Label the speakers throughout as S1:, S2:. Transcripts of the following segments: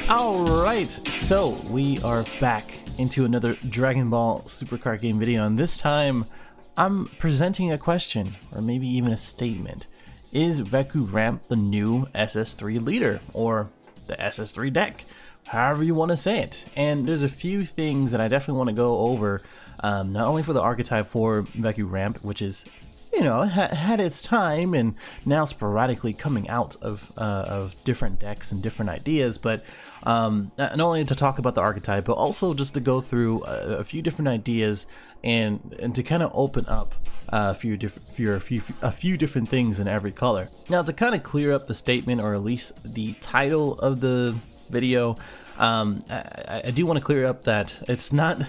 S1: Alright, so we are back into another Dragon Ball Supercard game video, and this time I'm presenting a question, or maybe even a statement. Is Veku Ramp the new SS3 leader, or the SS3 deck? However you want to say it. And there's a few things that I definitely want to go over, not only for the archetype for Veku Ramp, which is, you know, had its time and now sporadically coming out of different decks and different ideas, but not only to talk about the archetype, but also just to go through a few different ideas and to kind of open up a few different things in every color. Now, to kind of clear up the statement, or at least the title of the video, I do want to clear up that it's not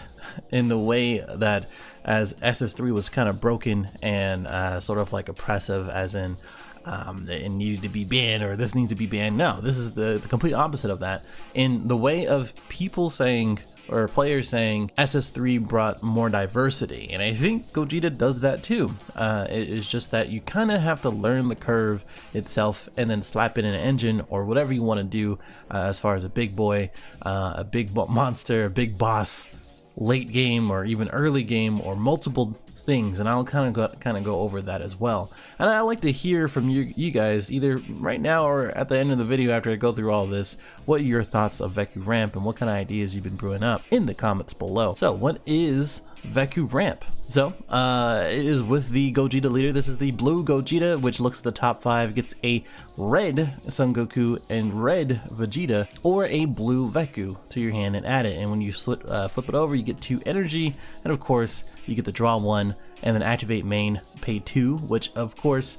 S1: in the way that as SS3 was kind of broken and sort of like oppressive, as in it needed to be banned or this needs to be banned. No, this is the complete opposite of that, in the way of people saying, or players saying, SS3 brought more diversity, and I think Gogeta does that too. It is just that you kind of have to learn the curve itself and then slap in an engine or whatever you want to do as far as a big boy, a big monster, a big boss, late game or even early game, or multiple things, and I'll kind of go over that as well. And I like to hear from you guys, either right now or at the end of the video after I go through all of this, what are your thoughts of Veku Ramp and what kind of ideas you've been brewing up in the comments below. So what is Veku Ramp? So it is with the Gogeta Leader. This is the blue Gogeta, which looks at the top 5, gets a red Son Goku and red Vegeta, or a blue Veku to your hand and add it. And when you flip it over, you get 2 energy, and of course you get to draw 1 and then activate main, pay 2, which of course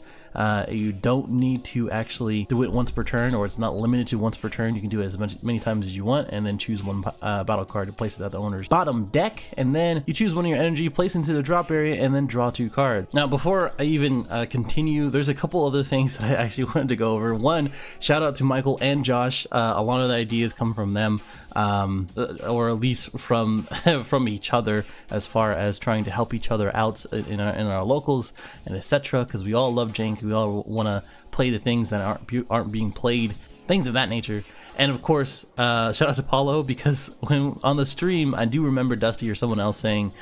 S1: you don't need to actually do it once per turn, or it's not limited to once per turn. You can do it as many times as you want, and then choose one battle card to place it at the owner's bottom deck, and then you choose one of your energy, place into the drop area, and then draw 2 cards. Now, before I even continue, there's a couple other things that I actually wanted to go over. One, shout out to Michael and Josh. A lot of the ideas come from them, or at least from from each other, as far as trying to help each other out in our locals and etc. Because we all love jank. We all want to play the things that aren't being played, things of that nature. And of course, shout out to Paulo, because when on the stream, I do remember Dusty or someone else saying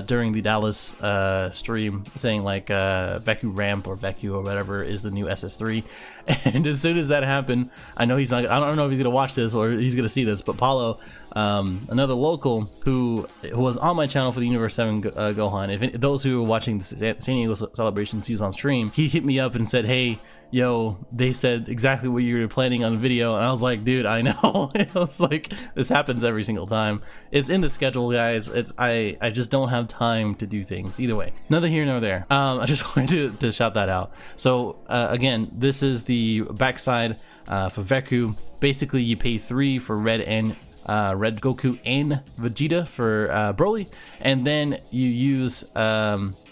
S1: during the Dallas stream, saying like Veku Ramp or Veku or whatever is the new SS3. And as soon as that happened, I know he's not, I don't know if he's gonna watch this or he's gonna see this, but Paulo, another local who was on my channel for the Universe 7 Gohan, if those who were watching the San Diego celebrations, he was on stream, he hit me up and said, hey, yo, they said exactly what you were planning on the video. And I was like, dude, I know. It was like, this happens every single time. It's in the schedule, guys. I just don't have time to do things. Either way, neither here nor there. I just wanted to shout that out. So again, this is the backside for Veku. Basically, you pay 3 for red and red Goku and Vegeta for Broly, and then you use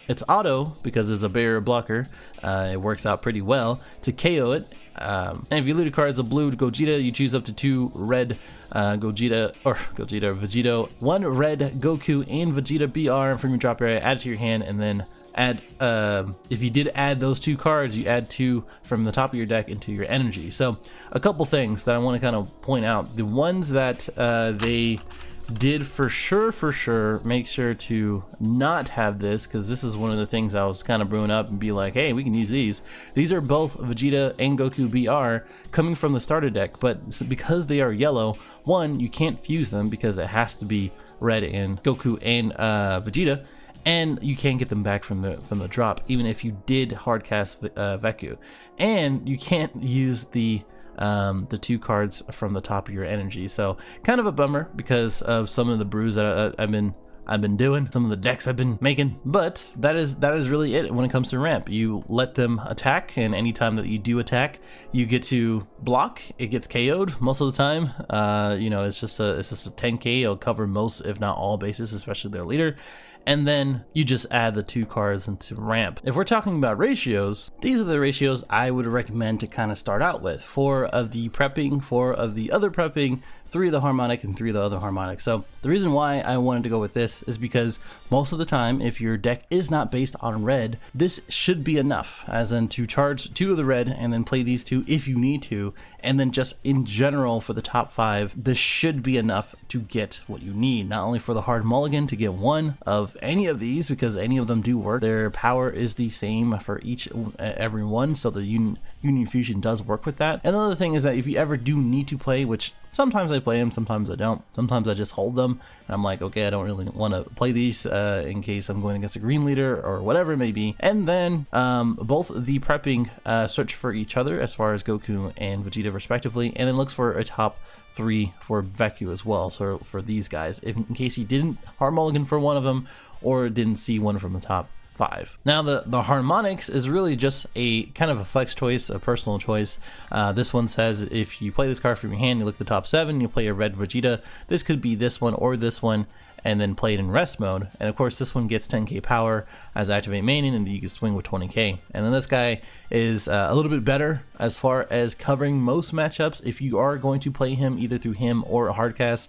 S1: it's auto, because it's a barrier blocker. It works out pretty well to KO it. And if you loot a card as a blue Gogeta, you choose up to 2 red Vegeta, 1 red Goku and Vegeta BR from your drop area, add it to your hand, and then add, if you did add those 2 cards, you add 2 from the top of your deck into your energy. So a couple things that I want to kind of point out. The ones that they did for sure make sure to not have this, because this is one of the things I was kind of brewing up and be like, hey, we can use these. These are both Vegeta and Goku BR coming from the starter deck, but because they are yellow, one, you can't fuse them because it has to be red and Goku and Vegeta, and you can't get them back from the drop even if you did hardcast Veku, and you can't use the 2 cards from the top of your energy. So kind of a bummer because of some of the brews that I've been doing, some of the decks I've been making, but that is really it when it comes to ramp. You let them attack, and anytime that you do attack, you get to block. It gets KO'd most of the time. You know, it's just a 10k. It'll cover most, if not all, bases, especially their leader. And then you just add the 2 cards into ramp. If we're talking about ratios, these are the ratios I would recommend to kind of start out with. 4 of the prepping, 4 of the other prepping, 3 of the harmonic and 3 of the other harmonic. So the reason why I wanted to go with this is because most of the time, if your deck is not based on red, this should be enough, as in to charge 2 of the red and then play these 2 if you need to, and then just in general for the top 5, this should be enough to get what you need. Not only for the hard mulligan to get 1 of any of these, because any of them do work. Their power is the same for every one, so the Union Fusion does work with that. And the other thing is that if you ever do need to play, which sometimes I play them, sometimes I don't. Sometimes I just hold them, and I'm like, okay, I don't really want to play these in case I'm going against a green leader or whatever it may be. And then both the prepping search for each other as far as Goku and Vegeta respectively, and then looks for a top 3 for Veku as well. So for these guys, in case you didn't hard mulligan for one of them or didn't see one from the top 5. Now the harmonics is really just a kind of a flex choice, a personal choice. This one says if you play this card from your hand, you look at the top 7, you play a red Vegeta. This could be this one or this one, and then play it in rest mode. And of course this one gets 10k power as activate maining, and you can swing with 20k. And then this guy is a little bit better as far as covering most matchups. If you are going to play him either through him or a hardcast,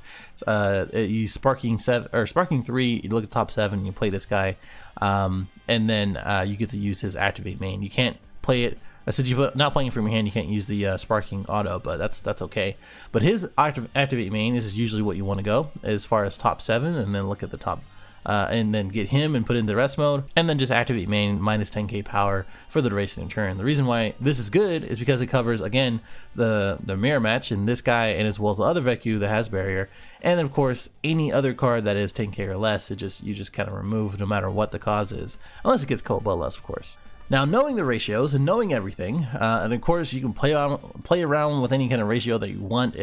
S1: you sparking 3, you look at top 7, you play this guy, and then you get to use his activate main. You can't play it since you're not playing from your hand, you can't use the sparking auto, but that's okay. But his activate main is usually what you want to go as far as top 7, and then look at the top, and then get him and put in the rest mode, and then just activate main minus 10k power for the duration of turn. The reason why this is good is because it covers, again, the mirror match in this guy, and as well as the other Veku that has barrier, and of course any other card that is 10k or less. You just kind of remove no matter what the cause is, unless it gets cold bloodlust, of course. Now, knowing the ratios and knowing everything, and of course you can play around with any kind of ratio that you want.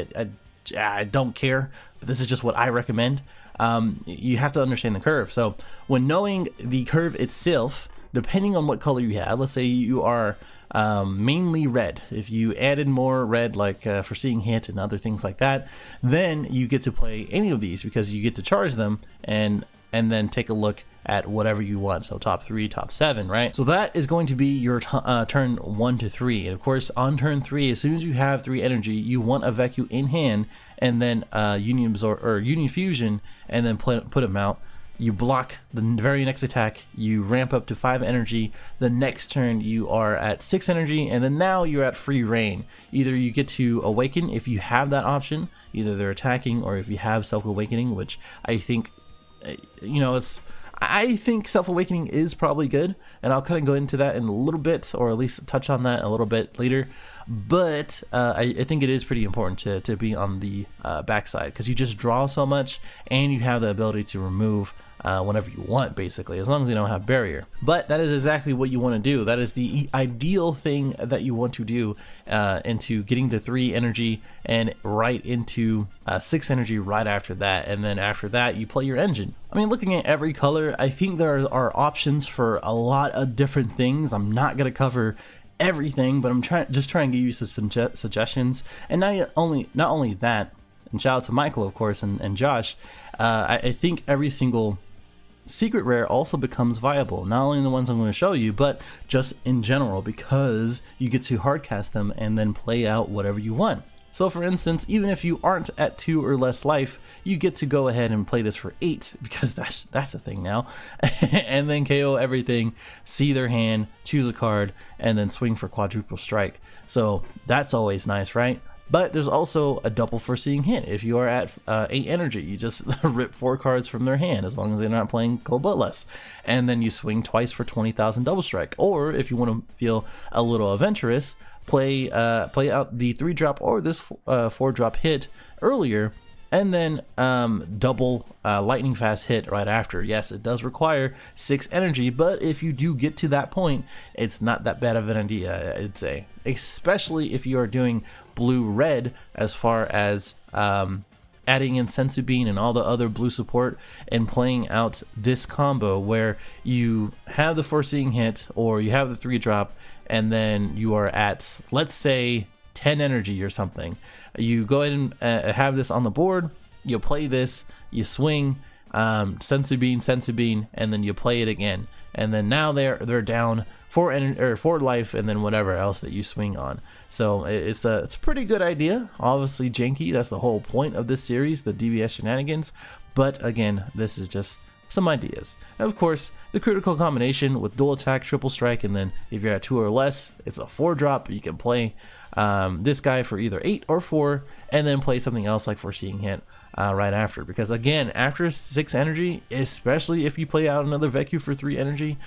S1: I don't care, but this is just what I recommend. You have to understand the curve. So when knowing the curve itself, depending on what color you have, let's say you are mainly red. If you added more red, like for seeing hit and other things like that, then you get to play any of these because you get to charge them and then take a look at whatever you want. So top 3, top 7, right? So that is going to be your turn 1 to 3. And of course, on turn 3, as soon as you have 3 energy, you want a Veku in hand, and then Union Absorb or Union Fusion, and then put him out. You block the very next attack, you ramp up to 5 energy. The next turn you are at 6 energy, and then now you're at free reign. Either you get to awaken if you have that option, either they're attacking, or if you have self-awakening, which I think, I think self-awakening is probably good, and I'll kind of go into that in a little bit, or at least touch on that a little bit later. But I think it is pretty important to be on the backside, because you just draw so much, and you have the ability to remove whenever you want, basically, as long as you don't have barrier. But that is exactly what you want to do. That is the ideal thing that you want to do into getting the 3 energy and right into 6 energy right after that. And then after that, you play your engine. I mean, looking at every color, I think there are options for a lot of different things. I'm not going to cover everything, but I'm just trying to give you some suggestions. And not only that, and shout out to Michael, of course, and Josh, I think every single secret rare also becomes viable, not only the ones I'm going to show you, but just in general, because you get to hardcast them and then play out whatever you want. So for instance, even if you aren't at 2 or less life, you get to go ahead and play this for 8, because that's a thing now, and then KO everything, see their hand, choose a card, and then swing for quadruple strike. So that's always nice, right? But there's also a double foreseeing hit. If you are at 8 energy, you just rip 4 cards from their hand, as long as they're not playing cold bloodlust, and then you swing twice for 20,000 double strike. Or if you want to feel a little adventurous, play out the 3-drop or this 4-drop hit earlier, and then double lightning fast hit right after. Yes, it does require 6 energy, but if you do get to that point, it's not that bad of an idea, I'd say. Especially if you are doing blue-red, as far as adding in Sensu Bean and all the other blue support, and playing out this combo where you have the foreseeing hit or you have the 3-drop, and then you are at, let's say, 10 energy or something. You go ahead and have this on the board, you play this, you swing, Sensu Bean, and then you play it again. And then now they're down 4 life, and then whatever else that you swing on. So it's a pretty good idea. Obviously janky. That's the whole point of this series, the DBS shenanigans. But again, this is just some ideas. And of course, the critical combination with dual attack, triple strike, and then if you're at 2 or less, it's a 4-drop. You can play this guy for either 8 or 4, and then play something else like Foreseeing Hit right after. Because again, after 6 energy, especially if you play out another Veku for 3 energy,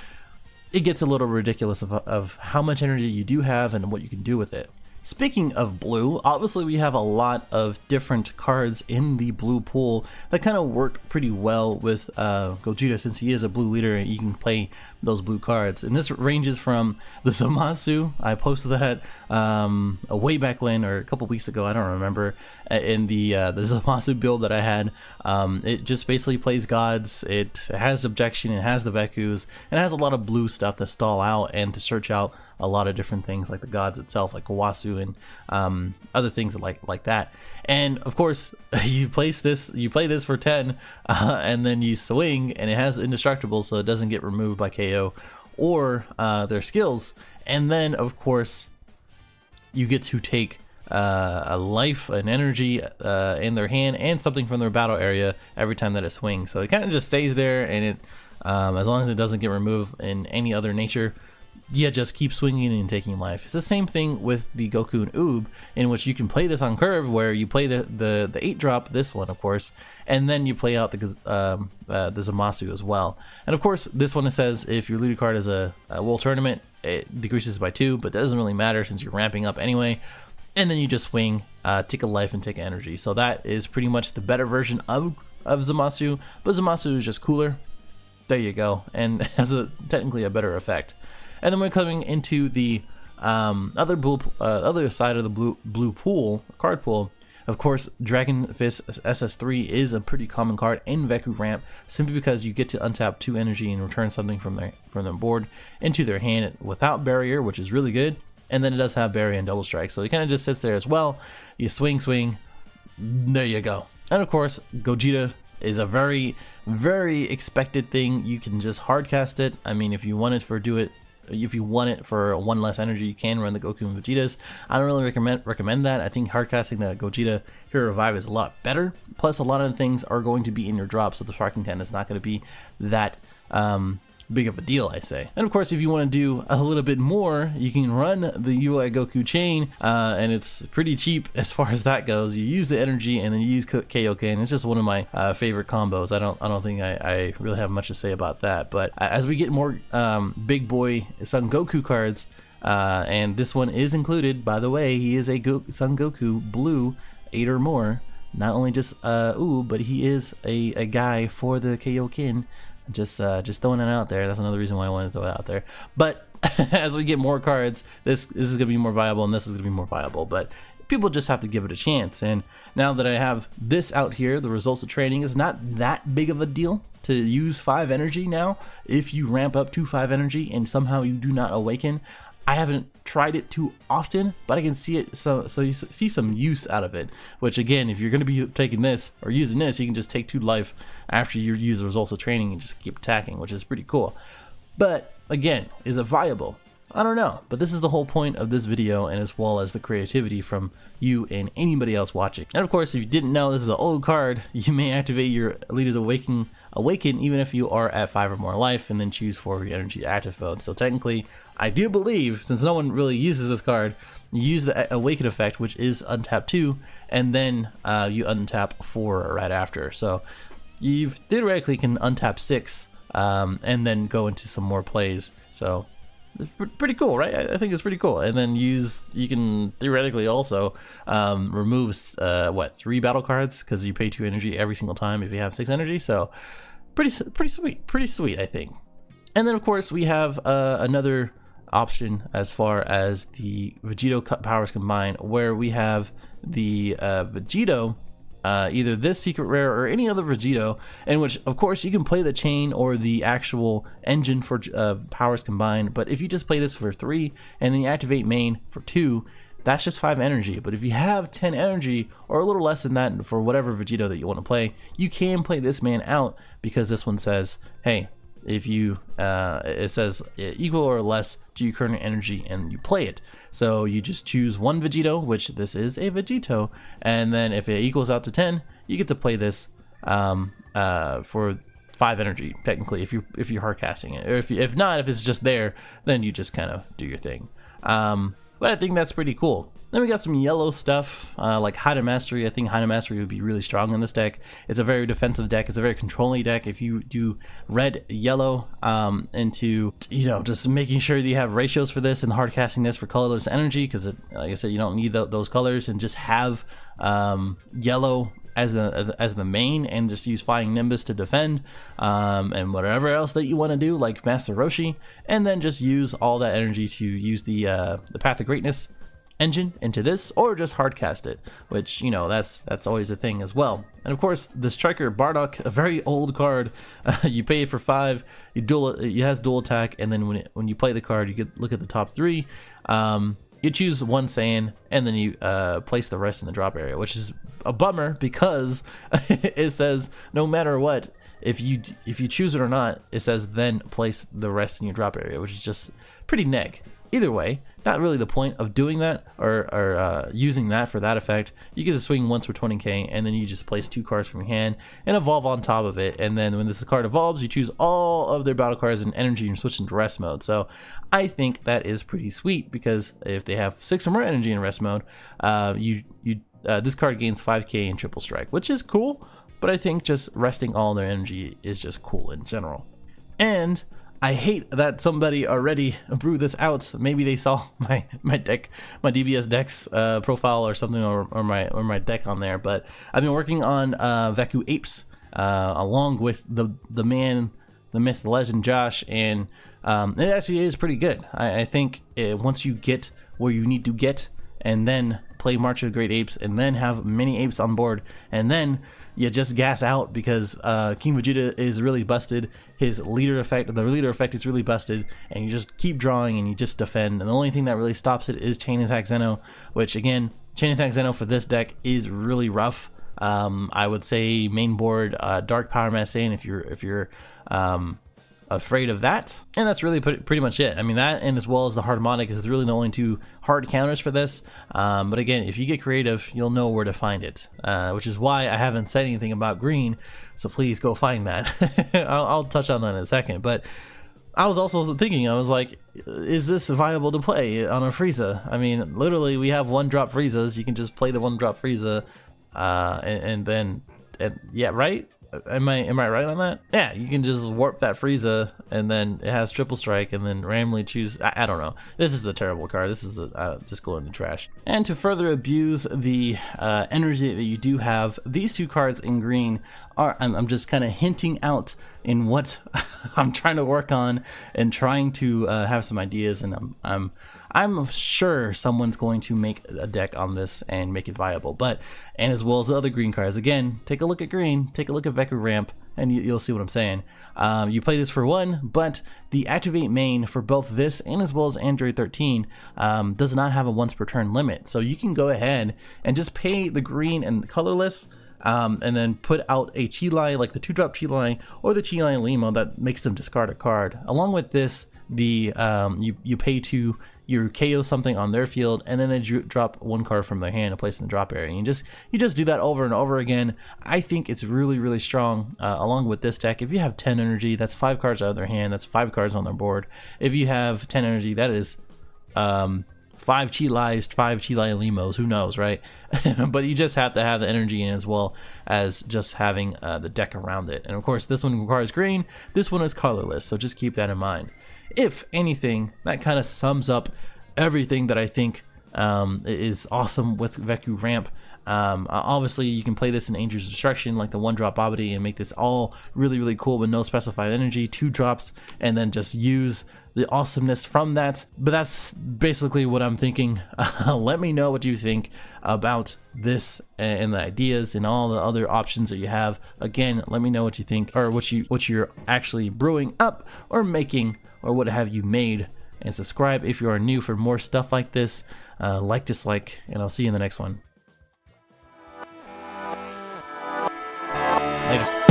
S1: it gets a little ridiculous of how much energy you do have and what you can do with it. Speaking of blue, obviously we have a lot of different cards in the blue pool that kind of work pretty well with Gogeta, since he is a blue leader and you can play those blue cards. And this ranges from the Zamasu. I posted that way back when, or a couple weeks ago, I don't remember, in the Zamasu build that I had. It just basically plays gods, it has objection, it has the Vekus, and it has a lot of blue stuff to stall out and to search out a lot of different things like the gods itself, like Kawasu and other things like that. And of course, you play this for 10, and then you swing, and it has indestructible, so it doesn't get removed by KO or their skills. And then of course, you get to take a life, an energy in their hand, and something from their battle area every time that it swings. So it kind of just stays there, and it as long as it doesn't get removed in any other nature, yeah, just keep swinging and taking life. It's the same thing with the Goku and Oob, in which you can play this on curve, where you play the 8-drop, this one of course, and then you play out the Zamasu as well. And of course, this one, it says if your leader card is a World Tournament, it decreases by 2, but that doesn't really matter since you're ramping up anyway. And then you just swing, take a life and take energy. So that is pretty much the better version of Zamasu, but Zamasu is just cooler. There you go, and has technically a better effect. And then we're coming into the other side of the blue pool, card pool. Of course, Dragon Fist SS3 is a pretty common card in Veku Ramp, simply because you get to untap 2 energy and return something from their board into their hand without barrier, which is really good. And then it does have barrier and double strike, so it kind of just sits there as well. You swing, there you go. And of course, Gogeta is a very, very expected thing. You can just hard cast it. I mean, if you want it for 1 less energy, you can run the Goku and Vegetas. I don't really recommend that. I think hardcasting the Gogeta Hero Revive is a lot better. Plus, a lot of the things are going to be in your drop, so the Sparking 10 is not going to be that big of a deal, I say. And of course, if you want to do a little bit more, you can run the UI Goku chain, and it's pretty cheap as far as that goes. You use the energy and then you use Kaioken. It's just one of my favorite combos. I don't think I really have much to say about that. But as we get more big boy Son Goku cards, and this one is included, by the way, he is a Son Goku blue 8 or more. Not only just but he is a guy for the Kaioken. Just throwing it out there. That's another reason why I wanted to throw it out there. But as we get more cards, this is going to be more viable, and this is going to be more viable. But people just have to give it a chance. And now that I have this out here, the results of training is not that big of a deal to use 5 energy now. If you ramp up to 5 energy and somehow you do not awaken, I haven't tried it too often, but I can see it. So you see some use out of it. Which again, if you're going to be taking this or using this, you can just take 2 life after you use the results of training and just keep attacking, which is pretty cool. But again, is it viable? I don't know. But this is the whole point of this video, and as well as the creativity from you and anybody else watching. And of course, if you didn't know, this is an old card. You may activate your Leader's Awaken even if you are at 5 or more life, and then choose 4 of your energy active mode. So technically, I do believe, since no one really uses this card, you use the Awaken effect, which is untap 2, and then you untap 4 right after. So you theoretically can untap 6 and then go into some more plays. So it's pretty cool, right? I think it's pretty cool. And then you can theoretically also remove 3 battle cards, because you pay 2 energy every single time if you have 6 energy. So pretty sweet, I think. And then of course we have another option as far as the Vegito powers combined, where we have the Vegito, either this secret rare or any other Vegito, in which of course you can play the chain or the actual engine for powers combined. But if you just play this for 3 and then you activate main for 2, that's just 5 energy. But if you have 10 energy or a little less than that for whatever Vegito that you want to play, you can play this man out, because this one says, hey, if you it says equal or less to your current energy and you play it. So you just choose one Vegito, which this is a Vegito, and then if it equals out to 10, you get to play this for 5 energy technically if you're hard casting it, or if not, if it's just there, then you just kind of do your thing. But I think that's pretty cool. Then we got some yellow stuff, like Hide Mastery. I think Hide Mastery would be really strong in this deck. It's a very defensive deck. It's a very controlling deck. If you do red, yellow, into, you know, just making sure that you have ratios for this and hard casting this for colorless energy, because like I said, you don't need those colors, and just have yellow as the main, and just use Flying Nimbus to defend, and whatever else that you want to do, like Master Roshi, and then just use all that energy to use the Path of Greatness engine into this, or just hard cast it, which, you know, that's always a thing as well. And of course, the Striker Bardock, a very old card. You pay it for 5, it has dual attack, and then when you play the card, you look at the top 3. You choose one Saiyan, and then you place the rest in the drop area, which is a bummer because it says no matter what, if you choose it or not, it says then place the rest in your drop area, which is just pretty neg. Either way, not really the point of doing that, or using that for that effect. You get to swing once for 20k, and then you just place 2 cards from your hand and evolve on top of it. And then when this card evolves, you choose all of their battle cards and energy and switch into rest mode. So I think that is pretty sweet, because if they have 6 or more energy in rest mode, this card gains 5k in triple strike, which is cool. But I think just resting all their energy is just cool in general. And I hate that somebody already brewed this out. Maybe they saw my deck, my DBS decks profile or something, or my deck on there. But I've been working on Veku Apes along with the man, the myth, the legend, Josh, and it actually is pretty good. I think once you get where you need to get, and then play March of the Great Apes, and then have many apes on board, and then you just gas out, because King Vegeta is really busted. His leader effect, the leader effect, is really busted, and you just keep drawing and you just defend. And the only thing that really stops it is Chain Attack Zeno, which again, Chain Attack Zeno for this deck is really rough. I would say main board Dark Power Mass Saiyan if you're afraid of that, and that's really pretty much it. I mean, that, and as well as the harmonic, is really the only 2 hard counters for this. But again, if you get creative, you'll know where to find it, which is why I haven't said anything about green, so please go find that. I'll touch on that in a second. But I was also thinking, I was like, is this viable to play on a Frieza? I mean, literally, we have 1-drop Friezas. You can just play the 1-drop Frieza, and yeah, right? Am I right on that? Yeah, you can just warp that Frieza, and then it has triple strike, and then randomly choose. I don't know. This is a terrible card. This is just go in the trash. And to further abuse the energy that you do have, these 2 cards in green are. I'm just kind of hinting out in what I'm trying to work on and trying to have some ideas, and I'm sure someone's going to make a deck on this and make it viable. But, and as well as the other green cards, again, take a look at green, take a look at Veku Ramp, and you'll see what I'm saying. You play this for 1, but the activate main for both this and as well as Android 13 does not have a once per turn limit. So you can go ahead and just pay the green and colorless, and then put out a Chi-Lai, like the 2-drop Chi-Lai or the Chi-Lai Limo that makes them discard a card. Along with this, the you pay to you KO something on their field, and then they drop 1 card from their hand and place in the drop area. And you just do that over and over again. I think it's really, really strong. Along with this deck, if you have 10 energy, that's 5 cards out of their hand. That's 5 cards on their board. If you have 10 energy, that is 5 Chi-Lais, 5 Chi-Lai Limos. Who knows, right? But you just have to have the energy in, as well as just having the deck around it. And of course, this one requires green. This one is colorless, so just keep that in mind. If anything, that kind of sums up everything that I think is awesome with Veku Ramp. Obviously, you can play this in Angel's Destruction, like the 1-drop Babidi, and make this all really, really cool with no specified energy, 2 drops, and then just use the awesomeness from that. But that's basically what I'm thinking. Let me know what you think about this and the ideas and all the other options that you have. Again, let me know what you think, or what you're actually brewing up or making, or what have you made. And subscribe if you are new for more stuff like this. Like, dislike, and I'll see you in the next one. Later.